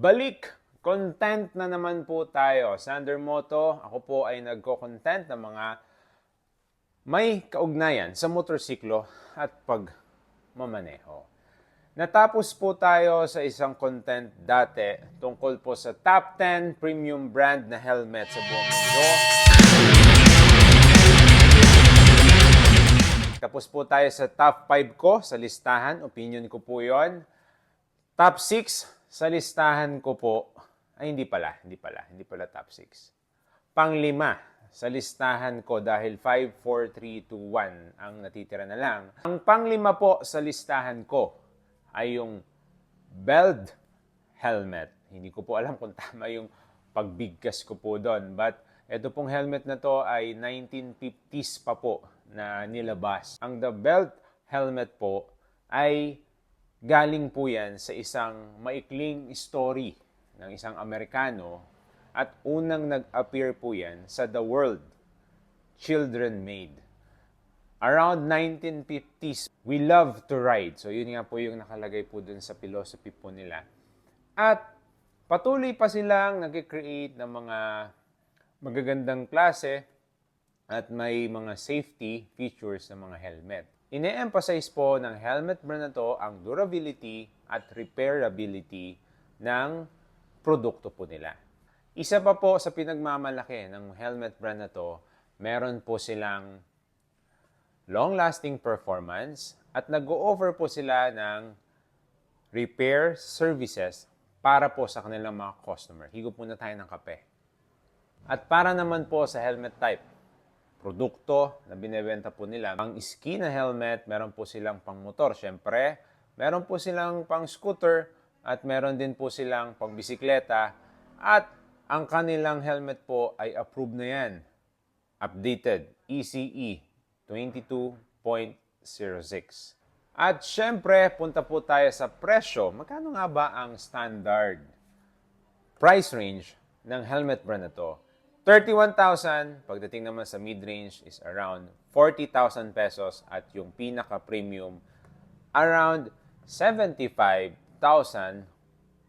Balik! Content na naman po tayo. Sander Moto, ako po ay nagko-content ng mga may kaugnayan sa motorsiklo at pagmamaneho. Natapos po tayo sa isang content dati tungkol po sa top 10 premium brand na helmet sa buong mundo. Tapos po tayo sa top 5 ko sa listahan. Opinion ko po yon. Top 6 sa listahan ko po. Ay, hindi pala top 6. Pang-5 sa listahan ko dahil 5, 4, 3, 2, 1 ang natitira na lang. Ang pang-5 po sa listahan ko ay yung Beld helmet. Hindi ko po alam kung tama yung pagbigkas ko po doon. But ito pong helmet na to ay 1950s pa po na nilabas. Ang The Beld helmet po ay galing po yan sa isang maikling story ng isang Amerikano at unang nag-appear po yan sa The World Children Made. Around 1950s, we love to ride. So yun nga po yung nakalagay po dun sa philosophy po nila. At patuloy pa silang nag-create ng mga magagandang klase at may mga safety features ng mga helmet. Ine-emphasize po ng helmet brand na to ang durability at repairability ng produkto po nila. Isa pa po sa pinagmamalaki ng helmet brand na to, meron po silang long-lasting performance at nag-o-offer po sila ng repair services para po sa kanilang mga customer. Higop muna tayo ng kape. At para naman po sa helmet type, produkto na binebenta po nila, ang ski na helmet, meron po silang pang motor. Siyempre, meron po silang pang scooter at meron din po silang pang bisikleta. At ang kanilang helmet po ay approved na yan. Updated ECE 22.06. At syempre, punta po tayo sa presyo. Magkano nga ba ang standard price range ng helmet brand na to? 31,000. Pagdating naman sa mid-range is around 40,000 pesos at yung pinaka-premium around 75,000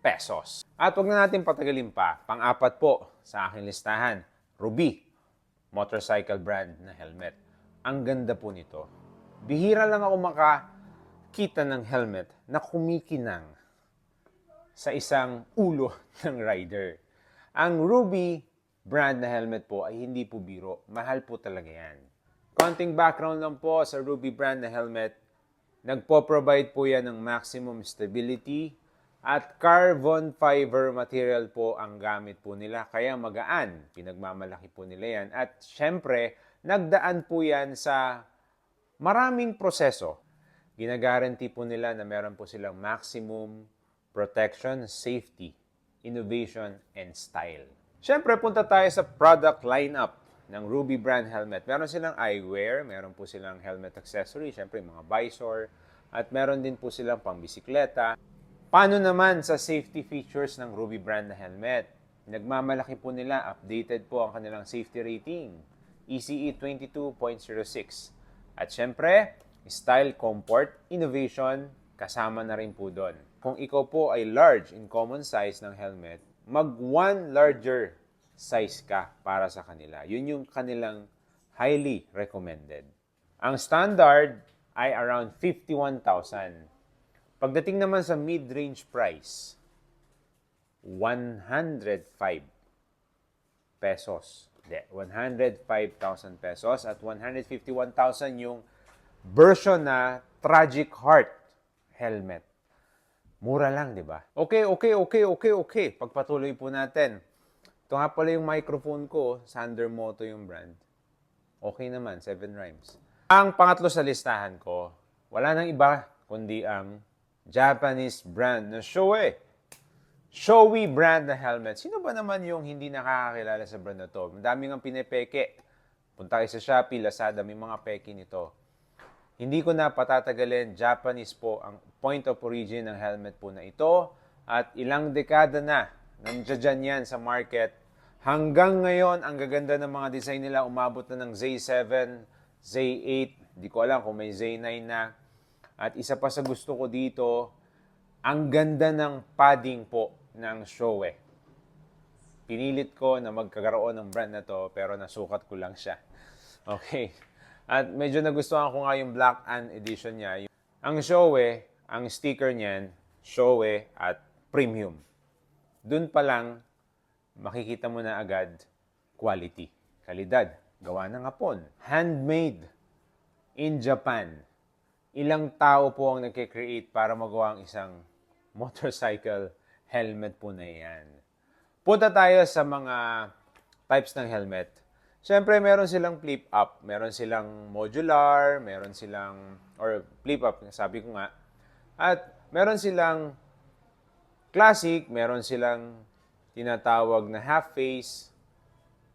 pesos. At wag na natin patagalin pa. Pang-apat po sa aking listahan, Ruby motorcycle brand na helmet. Ang ganda po nito. Bihira lang ako makakita ng helmet na kumikinang sa isang ulo ng rider. Ang Ruby brand na helmet po ay hindi po biro. Mahal po talaga yan. Konting background lang po sa Ruby brand na helmet. Nagpo-provide po yan ng maximum stability at carbon fiber material po ang gamit po nila. Kaya magaan. Pinagmamalaki po nila yan. At syempre, nagdaan po yan sa maraming proseso. Ginagaranti po nila na meron po silang maximum protection, safety, innovation, and style. Siyempre, punta tayo sa product lineup ng Ruby brand helmet. Meron silang eyewear, meron po silang helmet accessory, siyempre mga visor, at meron din po silang pambisikleta. Paano naman sa safety features ng Ruby brand na helmet? Nagmamalaki po nila, updated po ang kanilang safety rating, ECE 22.06. At siyempre, style, comfort, innovation, kasama na rin po doon. Kung ikaw po ay large in common size ng helmet, mag-one larger size ka para sa kanila. Yun yung kanilang highly recommended. Ang standard ay around 51,000. Pagdating naman sa mid-range price, 105 pesos. 105,000 pesos at 151,000 yung version na Tragic Heart helmet. Mura lang, di ba? Okay. Pagpatuloy po natin. Ito nga pala yung microphone ko, Sander Moto yung brand. Okay naman, 7 rhymes. Ang pangatlo sa listahan ko, wala nang iba kundi ang Japanese brand na Shoei. Shoei brand na helmet. Sino ba naman yung hindi nakakakilala sa brand na to? Madami nga pinepeke. Punta kayo sa Shopee, Lazada, may mga peke nito. Hindi ko na patatagalin, Japanese po ang point of origin ng helmet po na ito. At ilang dekada na, nandiyan yan sa market. Hanggang ngayon, ang gaganda ng mga design nila, umabot na ng Z7, Z8, di ko alam kung may Z9 na. At isa pa sa gusto ko dito, ang ganda ng padding po ng Shoei. Pinilit ko na magkakaroon ng brand na to, pero nasukat ko lang siya. Okay. At medyo nagustuhan ko nga yung Black An edition niya. Ang Shoei, ang sticker niyan, Shoei at Premium. Doon pa lang, makikita mo na agad quality, kalidad, gawa ng Hapon, handmade in Japan. Ilang tao po ang nagkikreate para magawa ang isang motorcycle helmet po na yan. Punta tayo sa mga types ng helmet. Siyempre, meron silang flip-up, meron silang modular, meron silang, or flip-up, sabi ko nga. At meron silang classic, meron silang tinatawag na half-face.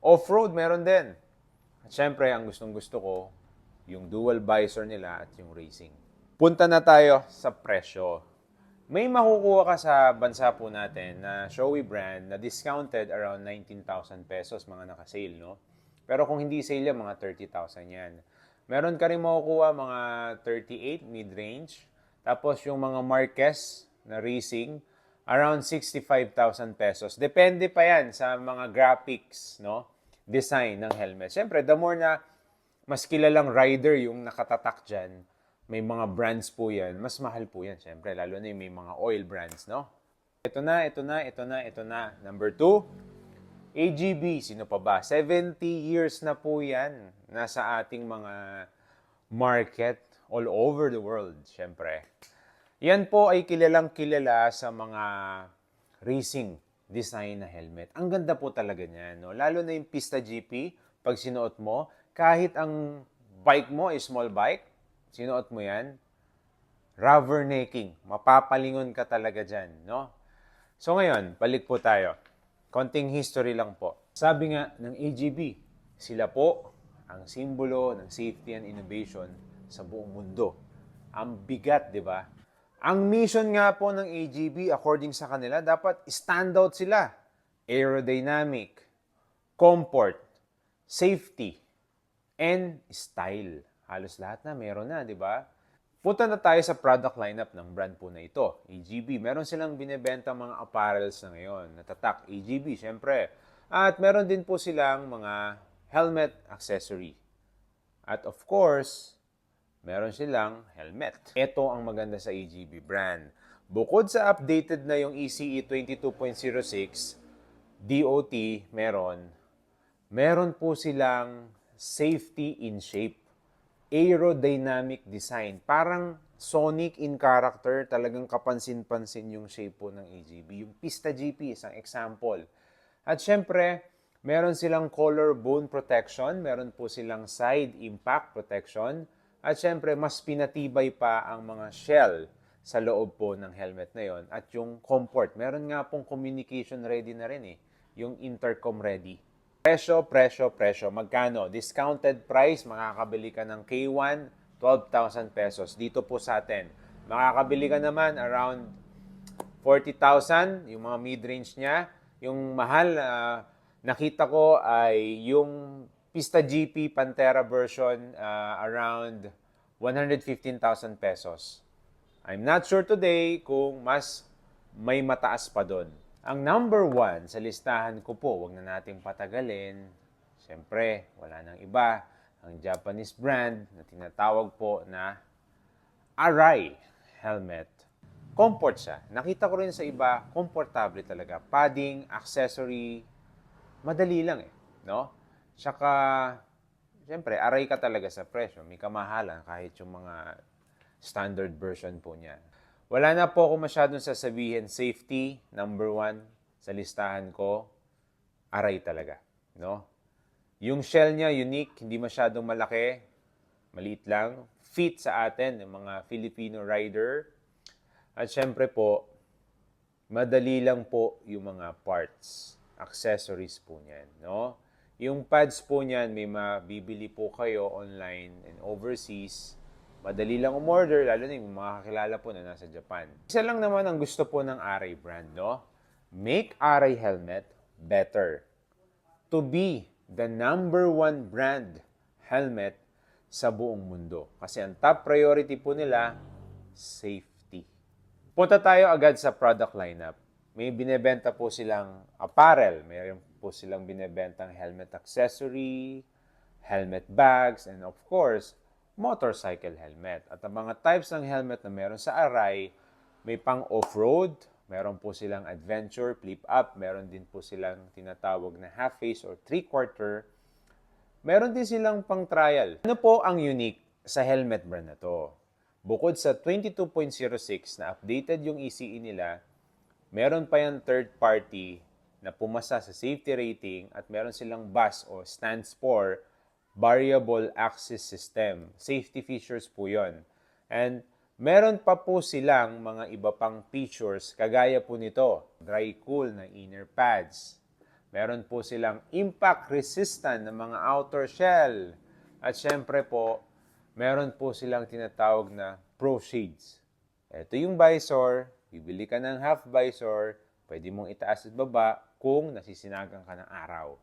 Off-road, meron din. At siyempre, ang gustong-gusto ko, yung dual visor nila at yung racing. Punta na tayo sa presyo. May makukuha ka sa bansa po natin na Shoei brand na discounted around 19,000 pesos, mga naka-sale, no? Pero kung hindi sale yan, mga 30,000 yan. Meron ka rin makukuha mga 38 mid-range. Tapos yung mga Marquez na racing, around 65,000 pesos. Depende pa yan sa mga graphics, no? Design ng helmet. Siyempre, the more na mas kilalang rider yung nakatatak dyan, may mga brands po yan, mas mahal po yan, siyempre. Lalo na yung may mga oil brands, no? Ito na. Number 2, AGB. Sino pa ba? 70 years na po yan. Nasa ating mga market all over the world, siyempre. Yan po ay kilalang kilala sa mga racing design na helmet. Ang ganda po talaga niyan, no? Lalo na yung Pista GP, pag sinuot mo, kahit ang bike mo ay small bike, sinuot mo yan, rubbernecking. Mapapalingon ka talaga dyan, no? So ngayon, balik po tayo. Konting history lang po. Sabi nga ng AGB, sila po ang simbolo ng safety and innovation sa buong mundo. Ang bigat, di ba? Ang mission nga po ng AGB, according sa kanila, dapat standout sila. Aerodynamic, comfort, safety, and style. Halos lahat na meron na, di ba? Punta na tayo sa product lineup ng brand po na ito, AGB. Meron silang binebenta mga apparels na ngayon. Natatak, AGB, syempre. At meron din po silang mga helmet accessory. At of course, meron silang helmet. Ito ang maganda sa AGB brand. Bukod sa updated na yung ECE 22.06, DOT meron po silang safety in shape. Aerodynamic design. Parang Sonic in character, talagang kapansin-pansin yung shape po ng AGB. Yung Pista GP, isang example. At syempre, meron silang collarbone protection, meron po silang side impact protection, at syempre, mas pinatibay pa ang mga shell sa loob po ng helmet na yon. At yung comfort, meron nga pong communication ready na rin eh, yung intercom ready. Presyo. Magkano? Discounted price, makakabili ka ng K1, 12,000 pesos. Dito po sa atin. Makakabili ka naman around 40,000, yung mga mid-range niya. Yung mahal, nakita ko ay yung Pista GP Pantera version, around 115,000 pesos. I'm not sure today kung mas may mataas pa doon. Ang number 1 sa listahan ko po, wag na nating patagalin. Siyempre, wala nang iba. Ang Japanese brand na tinatawag po na Arai helmet. Comfort siya. Nakita ko rin sa iba, komportable talaga. Padding, accessory, madali lang eh. No? Tsaka, siyempre, Arai ka talaga sa presyo. May kamahalan kahit yung mga standard version po niya. Wala na po ako masyadong sasabihin. Safety, number 1 sa listahan ko, Arai talaga. No? Yung shell niya, unique, hindi masyadong malaki, maliit lang. Fit sa atin, ng mga Filipino rider. At syempre po, madali lang po yung mga parts, accessories po niyan. No? Yung pads po niyan, may mabibili po kayo online and overseas. Madali lang umorder, lalo na yung mga kakilala po na nasa Japan. Isa lang naman ang gusto po ng Arai brand, no? Make Arai helmet better. To be the number 1 brand helmet sa buong mundo. Kasi ang top priority po nila, safety. Punta tayo agad sa product lineup. may binebenta po silang apparel, mayroon po silang binebentang helmet accessory, helmet bags, and of course, motorcycle helmet. At ang mga types ng helmet na meron sa Aray, may pang off-road, meron po silang adventure, flip-up, meron din po silang tinatawag na half-face or three-quarter, meron din silang pang-trial. Ano po ang unique sa helmet brand na to? Bukod sa 22.06 na updated yung ECE nila, meron pa yung third party na pumasa sa safety rating at meron silang BAS o stands for Variable Access System. Safety features po yon. And meron pa po silang mga iba pang features kagaya po nito, dry cool na inner pads. Meron po silang impact resistant na mga outer shell. At syempre po, meron po silang tinatawag na Pro Shades. Ito yung visor, bibili ka ng half visor, pwede mong itaas at baba kung nasisinagan ka ng araw.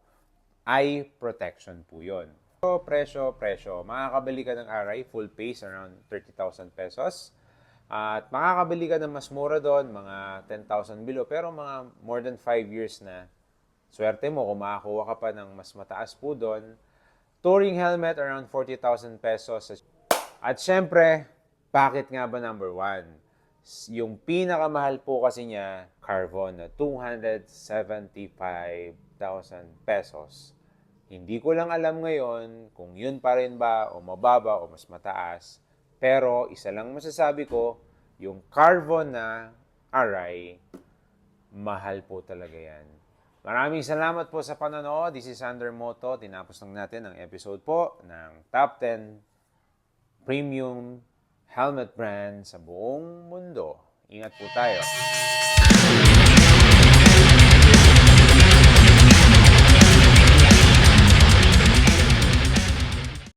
Eye protection po yun. So, presyo. Makakabili ka ng Aray, full face, around 30,000 pesos. At makakabili ka ng mas mura doon, mga 10,000 below. Pero mga more than 5 years na, swerte mo kung makakuha ka pa ng mas mataas po doon. Touring helmet, around 40,000 pesos. At syempre, bakit nga ba number 1? Yung pinakamahal po kasi niya, Carvon, na 275,000 pesos. Hindi ko lang alam ngayon kung yun pa rin ba o mababa o mas mataas. Pero isa lang masasabi ko, yung Carvon na Aray, mahal po talaga yan. Maraming salamat po sa panonood. This is Sander Moto. Tinapos lang natin ang episode po ng Top 10 Premium Helmet Brand sa buong mundo. Ingat po tayo.